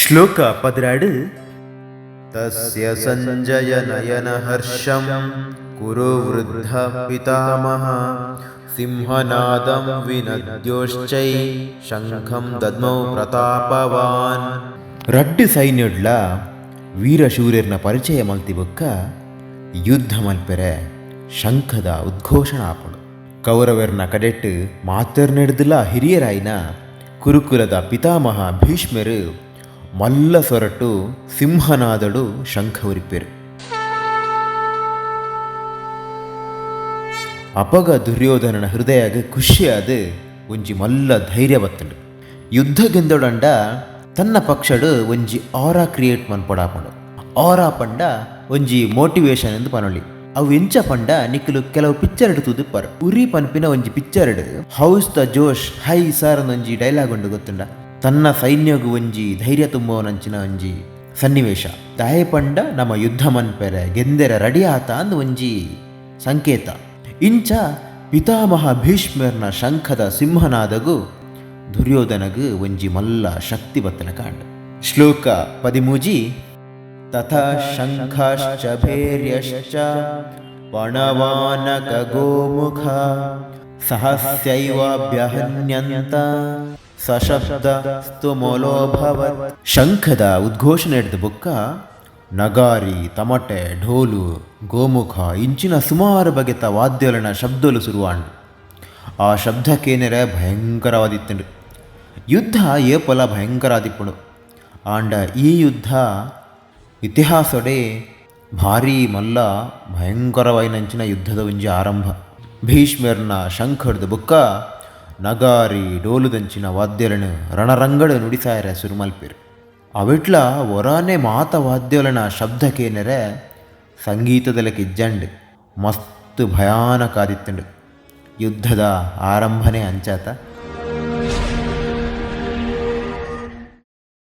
ಶ್ಲೋಕ 12 ತಸ್ಯ ಸಂಜಯ ನಯನ ಹರ್ಷಂ ಕುರು ವೃದ್ಧ ಪಿತಾಮಹ ಸಿಂಹನಾದಂ ವಿನದ್ಯೋಶ್ಚೈ ಶಂಖಂ ದದ್ಮೌ ಪ್ರತಾಪವಾನ್. ರಡ್ಡು ಸೈನ್ಯಡ್ಲ ವೀರಶೂರ್ಯರ್ನ ಪರಿಚಯ ಮಲ್ತಿಬೊಕ್ಕ ಯುದ್ಧ ಮಲ್ಪೆರೆ ಶಂಖದ ಉದ್ಘೋಷಣ ಆಪುಂಡು. ಕೌರವರ್ನ ಕಡೆಟ್ ಮಾತೆರ್ನೆಡ್ದುಲ ಹಿರಿಯರಾಯಿನ ಕುರುಕುಲದ ಪಿತಾಮಹ ಭೀಷ್ಮರು ಮಲ್ಲ ಸೊರಟು ಸಿಂಹನಾದಡು ಶಂಖ ಉರಿಪೆರು. ಅಪಗ ದುರ್ಯೋಧನನ ಹೃದಯಗ ಖುಷಿಯಾದ ಒಂಜಿ ಮಲ್ಲ ಧೈರ್ಯ ಬತ್ತುಂಡು. ಯುದ್ಧ ಗೆಂದೊಡಂಡ ತನ್ನ ಪಕ್ಷಡು ಒಂಜಿ ಆರಾ ಕ್ರಿಯೇಟ್ ಮನ್ಪೊಡಾಪುಂಡು. ಆರಾ ಪಂಡ ಒಂಜಿ ಮೋಟಿವೇಶನ್ ಎಂದು ಪನೊಲಿ. ಅವು ಎಂಚ ಪಂಡ ನಿಕ್ಕಲು ಕೆಲವು ಪಿಕ್ಚರ್ಡ್ ತೂದುಪ್ಪರ್. ಉರಿ ಪನ್ಪಿನ ಒಂಜಿ ಪಿಕ್ಚರ್ಡ್ how's the josh high sir ಒಂಜಿ ಡೈಲಾಗ್ ಉಂಡು ಗೊತ್ತುಂಡ. ತನ್ನ ಸೈನ್ಯಗು ಒಂಜಿ ಧೈರ್ಯ ತುಂಬುವನಂಚಿನ ಒಂಜಿ ಸನ್ನಿವೇಶ ದಾಯ ಪಂಡ ನಮ್ಮ ಯುದ್ಧ ಮನ್ಪೆರೆ ಗೆಂದೆರ ರೆಡಿ ಆತ ಅಂದ್ ಒಂಜಿ ಸಂಕೇತ. ಇಂಚ ಪಿತಾಮಹ ಭೀಷ್ಮರ್ನ ಶಂಖದ ಸಿಂಹನಾದಗು ದುರ್ಯೋಧನಗು ಒಂಜಿ ಮಲ್ಲ ಶಕ್ತಿ ಬತ್ತನ ಕಾಂಡ. ಶ್ಲೋಕ 13 ತಥಾ ಶಂಖಶ್ಚ ಭೇರ್ಯಶ್ಚ ಪಣವಾನಕ ಗೋಮುಖ ಸಹಸ್ಯೈವಾಭ್ಯಹನ್ಯಂತ ಸಶಬ್ದ ಸ್ತುಮೋಲೋಭವತ್. ಶಂಖದ ಉದ್ಘೋಷಣೆ ಹಿಡಿದ ಬೊಕ್ಕ ನಗಾರಿ, ತಮಟೆ, ಢೋಲು, ಗೋಮುಖ ಇಂಚಿನ ಸುಮಾರು ಬಗೆತ ವಾದ್ಯಲನ ಶಬ್ದಲು ಶುರುವಾಂಡು. ಆ ಶಬ್ದಕ್ಕೇನೆರೆ ಭಯಂಕರವಾದಿತ್ತುಂಡು. ಯುದ್ಧ ಏಪಲ ಭಯಂಕರ ಆದಿಪ್ಪುಂಡು. ಆಂಡ ಈ ಯುದ್ಧ ಇತಿಹಾಸಡೆ ಭಾರೀ ಮಲ್ಲ ಭಯಂಕರವಾಯಿನಂಚಿನ ಯುದ್ಧದ ಒಂಜಿ ಆರಂಭ. ಭೀಷ್ಮರ್ನ ಶಂಖ ಹಿಡ್ದ ಬೊಕ್ಕ ನಗಾರಿ ಡೋಲುದಂಚಿನ ವಾದ್ಯలను ರಣರಂಗಡು ನುಡಿಸಾಯರೆ ಸುರುಮಲ್ಪೇರು. ಅವಿಟ್ಲ ಒರಾನೆ ಮಾತ ವಾದ್ಯಲನ ಶಬ್ದಕ್ಕೇನೆರೆ ಸಂಗೀತದಲಕ್ಕೆ ಇಜ್ಜಂಡು ಮಸ್ತ್ ಭಯಾನಕ ಆದಿತ್ತುಂಡು. ಯುದ್ಧದ ಆರಂಭನೆ ಅಂಚಾತ.